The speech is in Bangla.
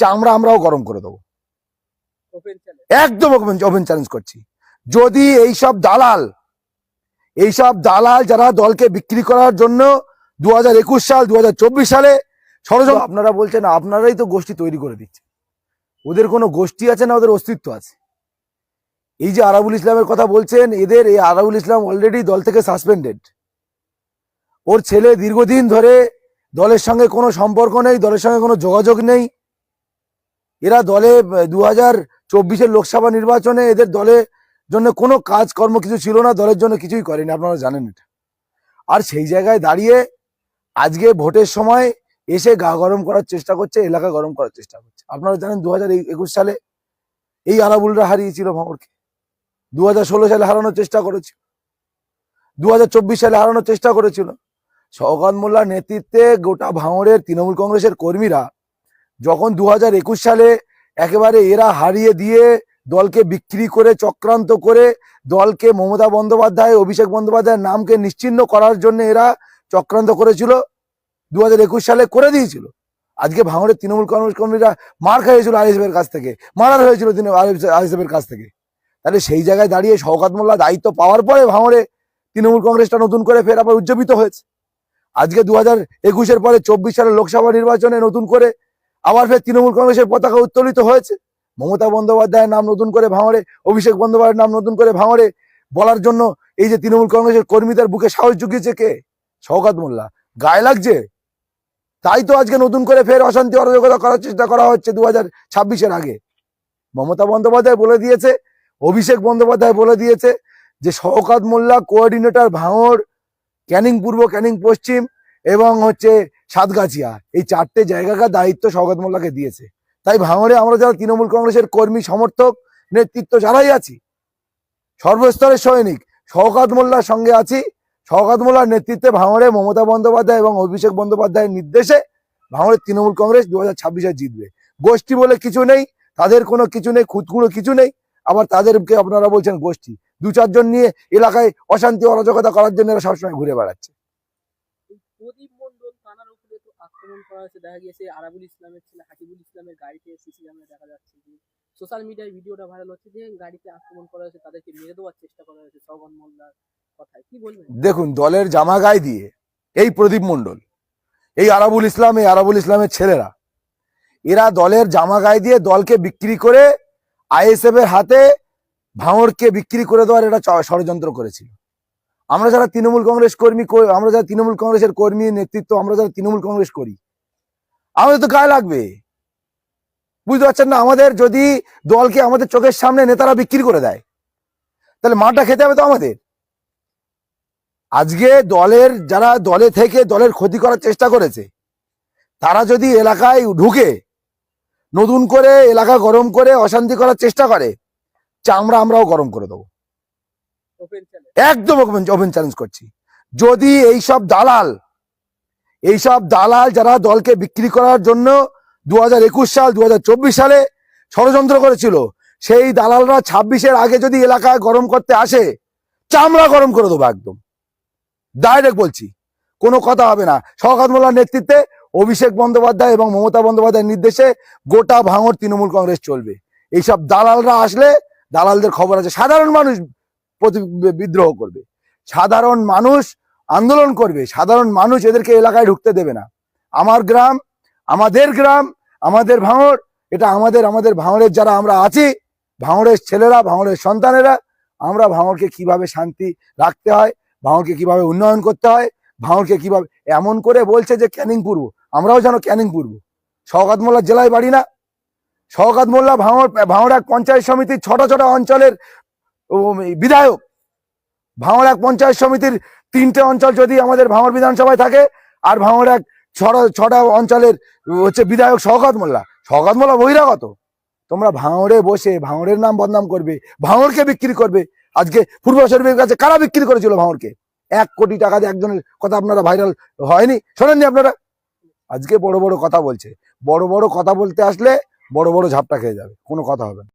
চামড়া আমরাও গরম করে দেবো, একদম ওপেন চ্যালেঞ্জ করছি। যদি এইসব দালাল যারা দলকে বিক্রি করার জন্য 2021 সাল 2024 সালে ষড়যন্ত্র, আপনারা বলছেন আপনারাই তো গোষ্ঠী তৈরি করে দিচ্ছে। ওদের কোনো গোষ্ঠী আছে না, ওদের অস্তিত্ব আছে? এই যে আরাবুল ইসলামের কথা বলছেন, এই আরাবুল ইসলাম অলরেডি দল থেকে সাসপেন্ডেড। ওর ছেলে দীর্ঘদিন ধরে দলের সঙ্গে কোনো সম্পর্ক নেই, দলের সঙ্গে কোনো যোগাযোগ নেই। এরা দলে 2024 লোকসভা নির্বাচনে এদের দলের জন্য কোনো কাজকর্ম কিছু ছিল না, দলের জন্য কিছুই করেনি, আপনারা জানেন এটা। আর সেই জায়গায় দাঁড়িয়ে আজকে ভোটের সময় এসে গা গরম করার চেষ্টা করছে, এলাকা গরম করার চেষ্টা করছে। আপনারা জানেন 2021 সালে এই আরাবুলরা হারিয়েছিল ভাঙড়কে, 2016 সালে হারানোর চেষ্টা করেছিল, 2024 সালে হারানোর চেষ্টা করেছিল। শওকত মোল্লার নেতৃত্বে গোটা ভাঙড়ের তৃণমূল কংগ্রেসের কর্মীরা যখন 2021 সালে একেবারে এরা হারিয়ে দিয়ে দলকে বিক্রি করে চক্রান্ত করে দলকে মমতা বন্দ্যোপাধ্যায় অভিষেক বন্দ্যোপাধ্যায়ের নামকে নিশ্চিহ্ন করার জন্য এরা চক্রান্ত করেছিল, 2021 সালে করে দিয়েছিল। আজকে ভাঙড়ের তৃণমূল কংগ্রেস কর্মীরা মার খাইয়েছিল আইএসএফ এর কাছ থেকে, মারার হয়েছিল আইএসএফ এর কাছ থেকে। তাহলে সেই জায়গায় দাঁড়িয়ে শওকত মোল্লা দায়িত্ব পাওয়ার পরে ভাঙড়ে তৃণমূল কংগ্রেসটা নতুন করে ফের আবার উজ্জীবিত হয়েছে। আজকে 2021 পরে 24 সালের লোকসভা নির্বাচনে নতুন করে আবার ফের তৃণমূল কংগ্রেসের পতাকা উত্তোলিত হয়েছে। মমতা বন্দ্যোপাধ্যায়ের নাম নতুন করে ভাঙড়ে, অভিষেক বন্দ্যোপাধ্যায়ের নাম নতুন করে ভাঙড়ে বলার জন্য এই যে তৃণমূল কংগ্রেসের কর্মীদের বুকে সাহস জুগিয়েছে কে? শওকত মোল্লা। গায়ে লাগছে তাই তো আজকে নতুন করে ফের অশান্তি অরাজকতা করার চেষ্টা করা হচ্ছে 2026 আগে। মমতা বন্দ্যোপাধ্যায় বলে দিয়েছে, অভিষেক বন্দ্যোপাধ্যায় বলে দিয়েছে যে শওকত মোল্লা কোঅর্ডিনেটর ভাঙড়, ক্যানিং পূর্ব, ক্যানিং পশ্চিম এবং সাতগাছিয়া, এই 4টে জায়গাকার দায়িত্ব শওকত মোল্লাকে দিয়েছে। তাই ভাঙড়ে আমরা যারা তৃণমূল কংগ্রেসের কর্মী, সমর্থক, নেতৃত্ব যারাই আছি, সর্বস্তরের সৈনিক, শওকত মোল্লার সঙ্গে আছি। শওকত মোল্লার নেতৃত্বে ভাঙড়ে মমতা বন্দ্যোপাধ্যায় এবং অভিষেক বন্দ্যোপাধ্যায়ের নির্দেশে ভাঙড়ের তৃণমূল কংগ্রেস 2026 জিতবে। গোষ্ঠী বলে কিছু নেই, তাদের কোনো কিছু নেই, খুঁতখুঁড়ো কিছু নেই। আবার তাদেরকে আপনারা বলছেন গোষ্ঠী। 2-4 জন নিয়ে এলাকায় অশান্তি অরাজকতা করার জন্য এরা সবসময় ঘুরে বেড়াচ্ছে। প্রদীপ মন্ডল থানার উপরে তো আক্রমণ করা হয়েছে, দেখা গিয়েছে আরাবুল ইসলামের ছেলে হাকিবুল ইসলামের গাড়িতে সিসি ক্যামেরা দেখা যাচ্ছে যে সোশ্যাল মিডিয়ায় ভিডিওটা ভাইরাল হচ্ছে যে গাড়িতে আক্রমণ করা হয়েছে, তাদেরকে মেরে দেওয়ার চেষ্টা করা হয়েছে। শওকত মোল্লার কথায় কি বলবেন? দেখুন, দলের জামা গায়ে দিয়ে এই প্রদীপ মন্ডল, এই আরাবুল ইসলামের ছেলেরা, এরা দলের জামা গায়ে দিয়ে দলকে বিক্রি করে আইএসএফ এর হাতে ভাঙড়কে বিক্রি করে দেওয়ার এটা ষড়যন্ত্র করেছিল। আমরা যারা তৃণমূল কংগ্রেস কর্মী, আমরা যারা তৃণমূল কংগ্রেসের কর্মী, নেতৃত্ব, আমরা যারা তৃণমূল কংগ্রেস করি, আমাদের তো গায়ে লাগবে। বুঝতে পারছেন না? আমাদের যদি দলকে আমাদের চোখের সামনে নেতারা বিক্রি করে দেয়, তাহলে মাঠটা খেতে হবে তো আমাদের। আজকে দলের যারা দলে থেকে দলের ক্ষতি করার চেষ্টা করেছে, তারা যদি এলাকায় ঢুকে নতুন করে এলাকা গরম করে অশান্তি করার চেষ্টা করে, চামড়া আমরাও গরম করে দেবো, একদম ওপেন চ্যালেঞ্জ করছি। যদি এইসব দালাল যারা দলকে বিক্রি করার জন্য 2021 সাল 2024 সালে ষড়যন্ত্র করেছিল, সেই দালালরা 26-এর আগে যদি এলাকায় গরম করতে আসে, চামড়া গরম করে দেবো একদম ডাইরেক্ট বলছি, কোনো কথা হবে না। শওকত মোল্লার নেতৃত্বে অভিষেক বন্দ্যোপাধ্যায় এবং মমতা বন্দ্যোপাধ্যায়ের নির্দেশে গোটা ভাঙড় তৃণমূল কংগ্রেস চলবে। এইসব দালালরা আসলে দালালদের খবর আছে। সাধারণ মানুষ বিদ্রোহ করবে, সাধারণ মানুষ আন্দোলন করবে, সাধারণ মানুষ এদেরকে এলাকায় ঢুকতে দেবে না। আমার গ্রাম, আমাদের ভাঙড়, এটা আমাদের ভাঙড়ের যারা আমরা আছি, ভাঙড়ের ছেলেরা, ভাঙড়ের সন্তানেরা, আমরা ভাঙড়কে কিভাবে শান্তি রাখতে হয়, ভাঙড়কে কিভাবে উন্নয়ন করতে হয়, ভাঙড়কে কিভাবে, এমন করে বলছে যে ক্যানিং পূর্ব, আমরাও জানো ক্যানিং পূর্ব। শওকত মোল্লার জেলায় বাড়ি না? শওকত মোল্লা ভাঙড় এক পঞ্চায়েত সমিতির ছোট অঞ্চলের বিধায়ক। ভাঙড় এক পঞ্চায়েত সমিতির 3টে অঞ্চল যদি আমাদের ভাঙড় বিধানসভায় থাকে, আর ভাঙড় এক ছটা অঞ্চলের বিধায়ক শওকত মোল্লা বহিরাগত। তোমরা ভাঙড়ে বসে ভাঙড়ের নাম বদনাম করবে, ভাঙড়কে বিক্রি করবে। আজকে পূর্ব শরীফের কাছে কারা বিক্রি করেছিল ভাঙড়কে? 1 কোটি টাকা দিয়ে একজনের কথা আপনারা ভাইরাল হয়নি, শোনেননি আপনারা? আজকে বড় কথা বলছে, বড় কথা বলতে আসলে বড় ঝাপটা খেয়ে যাবে, কোনো কথা হবে না।